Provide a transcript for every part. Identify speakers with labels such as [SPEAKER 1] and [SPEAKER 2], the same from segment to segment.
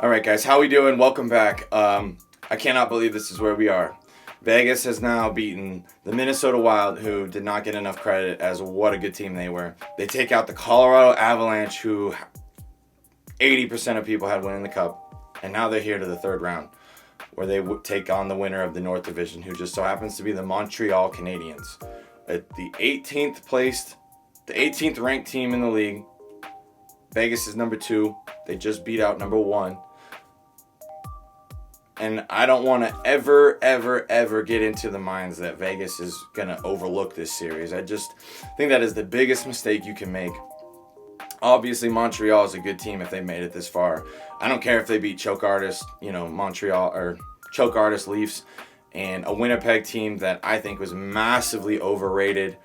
[SPEAKER 1] All right, guys, how we doing? Welcome back. I cannot believe this is where we are. Vegas has now beaten the Minnesota Wild, who did not get enough credit as what a good team they were. They take out the Colorado Avalanche, who 80% of people had winning the Cup, and now they're here to the third round, where they take on the winner of the North Division, who just so happens to be the Montreal Canadiens. At the 18th ranked team in the league. Vegas is number 2. They just beat out number 1. And I don't want to ever get into the minds that Vegas is going to overlook this series. I just think that is the biggest mistake you can make. Obviously, Montreal is a good team if they made it this far. I don't care if they beat choke artist, Montreal, or choke artist Leafs, and a Winnipeg team that I think was massively overrated.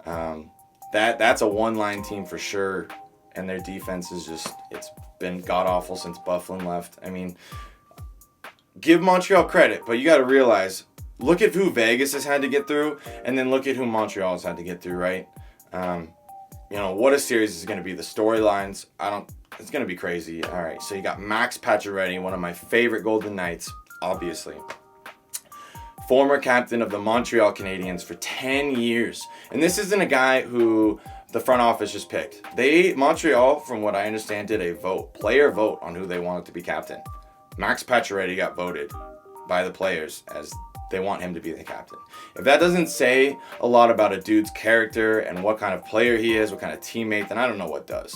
[SPEAKER 1] That's a one-line team for sure, and their defense is it's been god-awful since Bufflin left. I mean, give Montreal credit, but you got to realize, look at who Vegas has had to get through, and then look at who Montreal has had to get through, right? What a series is going to be. The storylines, it's going to be crazy. All right, so you got Max Pacioretty, one of my favorite Golden Knights, obviously. Former captain of the Montreal Canadiens for 10 years. And this isn't a guy who the front office just picked. Montreal, from what I understand, did a player vote on who they wanted to be captain. Max Pacioretty got voted by the players as they want him to be the captain. If that doesn't say a lot about a dude's character and what kind of player he is, what kind of teammate, then I don't know what does.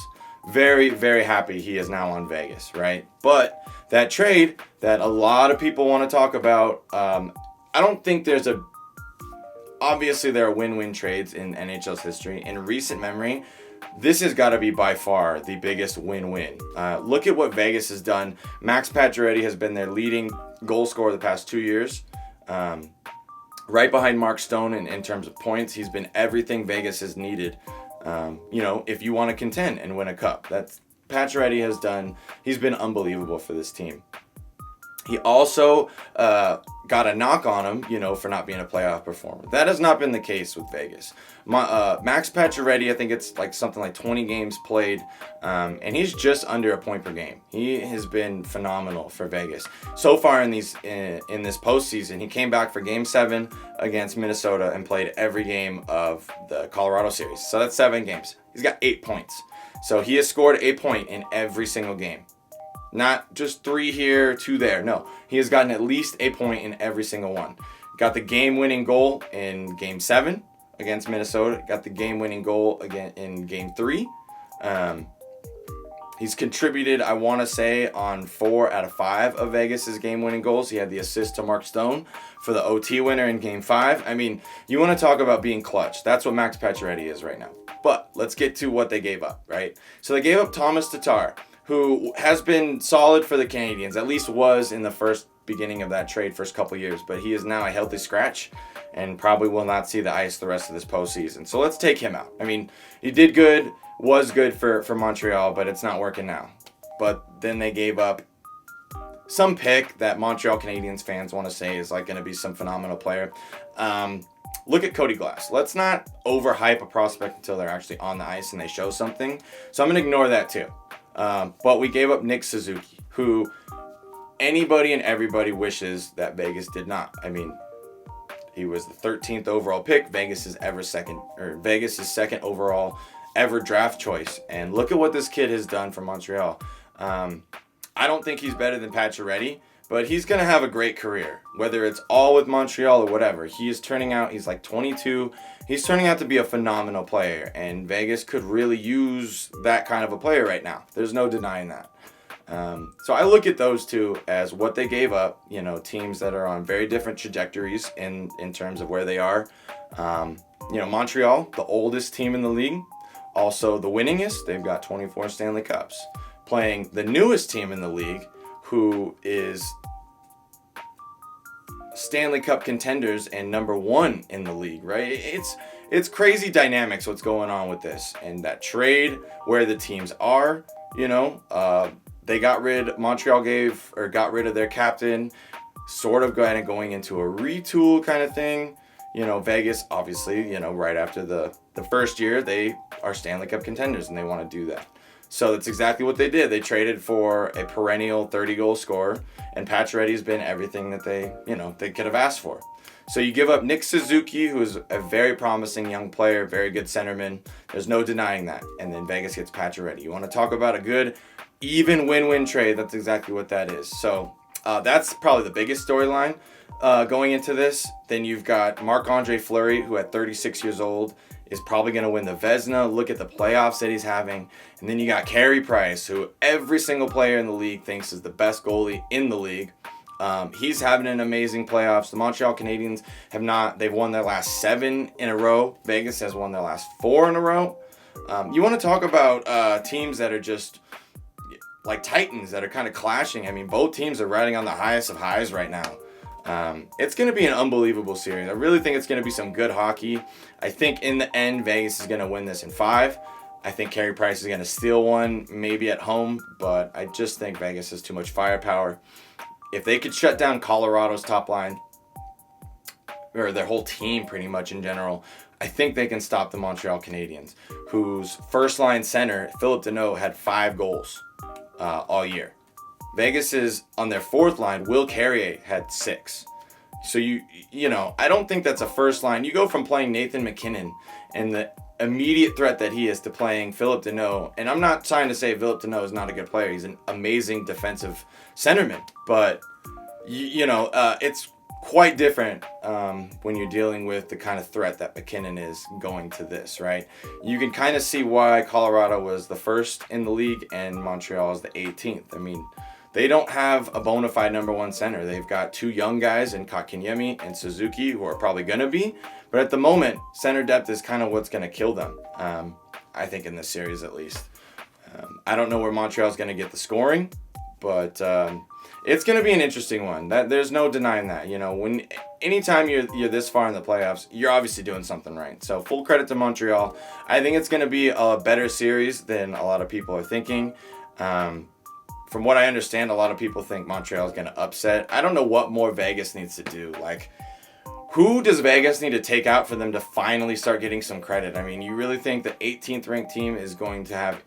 [SPEAKER 1] Very, very happy he is now on Vegas, right? But that trade that a lot of people want to talk about, I don't think obviously there are win-win trades in NHL's history. In recent memory, this has got to be by far the biggest win-win. Look at what Vegas has done. Max Pacioretty has been their leading goal scorer the past 2 years. Right behind Mark Stone in terms of points. He's been everything Vegas has needed. If you want to contend and win a cup. That's Pacioretty has done. He's been unbelievable for this team. He also got a knock on him, for not being a playoff performer. That has not been the case with Vegas. Max Pacioretty, I think it's something like 20 games played, and he's just under a point per game. He has been phenomenal for Vegas. So far in this postseason, he came back for Game 7 against Minnesota and played every game of the Colorado series. So that's 7 games. He's got 8 points. So he has scored a point in every single game. Not just 3 here, 2 there. No, he has gotten at least a point in every single one. Got the game-winning goal in Game 7 against Minnesota. Got the game-winning goal again in Game 3. He's contributed, I want to say, on 4 out of 5 of Vegas' game-winning goals. He had the assist to Mark Stone for the OT winner in Game 5. I mean, you want to talk about being clutch. That's what Max Pacioretty is right now. But let's get to what they gave up, right? So they gave up Thomas Tatar, who has been solid for the Canadiens, at least was in the beginning of that trade, first couple years, but he is now a healthy scratch and probably will not see the ice the rest of this postseason. So let's take him out. I mean, he did good, was good for Montreal, but it's not working now. But then they gave up some pick that Montreal Canadiens fans want to say is going to be some phenomenal player. Look at Cody Glass. Let's not overhype a prospect until they're actually on the ice and they show something. So I'm going to ignore that too. But we gave up Nick Suzuki, who anybody and everybody wishes that Vegas did not. I mean, he was the 13th overall pick, Vegas' second overall ever draft choice. And look at what this kid has done for Montreal. I don't think he's better than Pacioretty, but he's going to have a great career, whether it's all with Montreal or whatever. He's 22. He's turning out to be a phenomenal player, and Vegas could really use that kind of a player right now. There's no denying that. So I look at those two as what they gave up, teams that are on very different trajectories in terms of where they are. Montreal, the oldest team in the league, also the winningest. They've got 24 Stanley Cups. Playing the newest team in the league, who is Stanley Cup contenders and number 1 in the league, right? It's crazy dynamics what's going on with this. And that trade, where the teams are, Montreal got rid of their captain, sort of going into a retool kind of thing. Vegas, obviously, right after the first year, they are Stanley Cup contenders and they want to do that. So that's exactly what they did. They traded for a perennial 30-goal scorer, and Pacioretty's been everything that they could have asked for. So you give up Nick Suzuki, who's a very promising young player, very good centerman. There's no denying that. And then Vegas gets Pacioretty. You want to talk about a good, even win-win trade? That's exactly what that is. So that's probably the biggest storyline going into this. Then you've got Marc-Andre Fleury, who at 36 years old is probably going to win the Vezina. Look at the playoffs that he's having. And then you got Carey Price, who every single player in the league thinks is the best goalie in the league. He's having an amazing playoffs. The Montreal Canadiens they've won their last 7 in a row. Vegas has won their last 4 in a row. You want to talk about teams that are just like titans that are kind of clashing. I mean, both teams are riding on the highest of highs right now. It's going to be an unbelievable series. I really think it's going to be some good hockey. I think in the end, Vegas is going to win this in 5. I think Carey Price is going to steal one, maybe at home, but I just think Vegas has too much firepower. If they could shut down Colorado's top line, or their whole team pretty much in general, I think they can stop the Montreal Canadiens, whose first-line center, Phillip Danault, had 5 goals all year. Vegas is on their 4th line. Will Carrier had 6. So I don't think that's a first line. You go from playing Nathan MacKinnon and the immediate threat that he is to playing Phillip Danault. And I'm not trying to say Phillip Danault is not a good player. He's an amazing defensive centerman. But, it's quite different when you're dealing with the kind of threat that MacKinnon is going to this, right? You can kind of see why Colorado was the 1st in the league and Montreal is the 18th. I mean, they don't have a bona fide number 1 center. They've got 2 young guys in Kotkaniemi and Suzuki who are probably going to be. But at the moment, center depth is kind of what's going to kill them, I think, in this series at least. I don't know where Montreal's going to get the scoring, but it's going to be an interesting one. There's no denying that. Anytime you're this far in the playoffs, you're obviously doing something right. So full credit to Montreal. I think it's going to be a better series than a lot of people are thinking. From what I understand, a lot of people think Montreal is going to upset. I don't know what more Vegas needs to do. Like, who does Vegas need to take out for them to finally start getting some credit? I mean, you really think the 18th ranked team is going to have...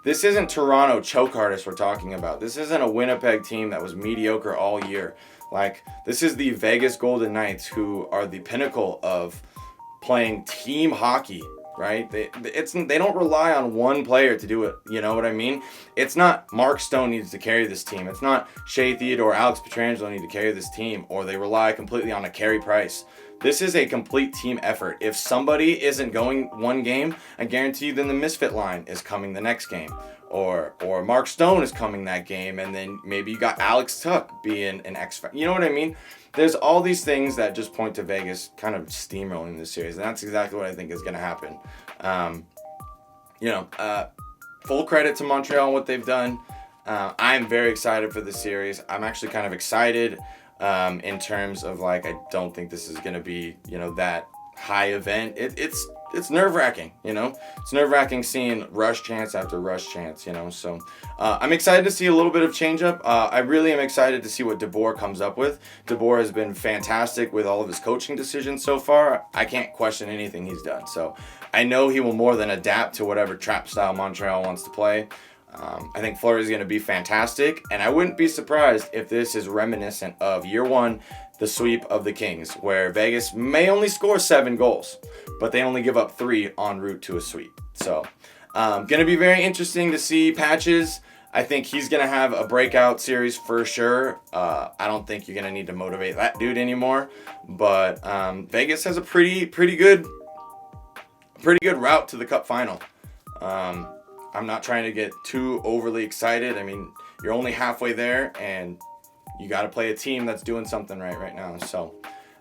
[SPEAKER 1] This isn't Toronto choke artists we're talking about. This isn't a Winnipeg team that was mediocre all year. Like, this is the Vegas Golden Knights, who are the pinnacle of playing team hockey, right? They don't rely on one player to do it. You know what I mean? It's not Mark Stone needs to carry this team. It's not Shea Theodore, Alex Pietrangelo need to carry this team, or they rely completely on a Carey Price. This is a complete team effort. If somebody isn't going one game, I guarantee you then the misfit line is coming the next game. Or Mark Stone is coming that game, and then maybe you got Alex Tuck being an X-Factor. You know what I mean? There's all these things that just point to Vegas kind of steamrolling this series, and that's exactly what I think is going to happen. Full credit to Montreal and what they've done. I'm very excited for the series. I'm actually kind of excited in terms of, like, I don't think this is going to be, that high event. It's nerve-wracking, It's nerve-wracking seeing rush chance after rush chance, So I'm excited to see a little bit of change-up. I really am excited to see what DeBoer comes up with. DeBoer has been fantastic with all of his coaching decisions so far. I can't question anything he's done. So I know he will more than adapt to whatever trap-style Montreal wants to play. I think Fleury is going to be fantastic, and I wouldn't be surprised if this is reminiscent of year 1, the sweep of the Kings, where Vegas may only score 7 goals, but they only give up 3 en route to a sweep. So, going to be very interesting to see Patches. I think he's going to have a breakout series for sure. I don't think you're going to need to motivate that dude anymore, but Vegas has a pretty good route to the Cup final. I'm not trying to get too overly excited. I mean, you're only halfway there, and you got to play a team that's doing something right now. So,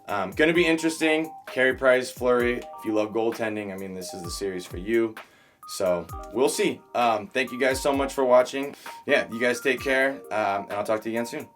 [SPEAKER 1] going to be interesting. Carey Price, Fleury. If you love goaltending, I mean, this is the series for you. So, we'll see. Thank you guys so much for watching. Yeah, you guys take care, and I'll talk to you again soon.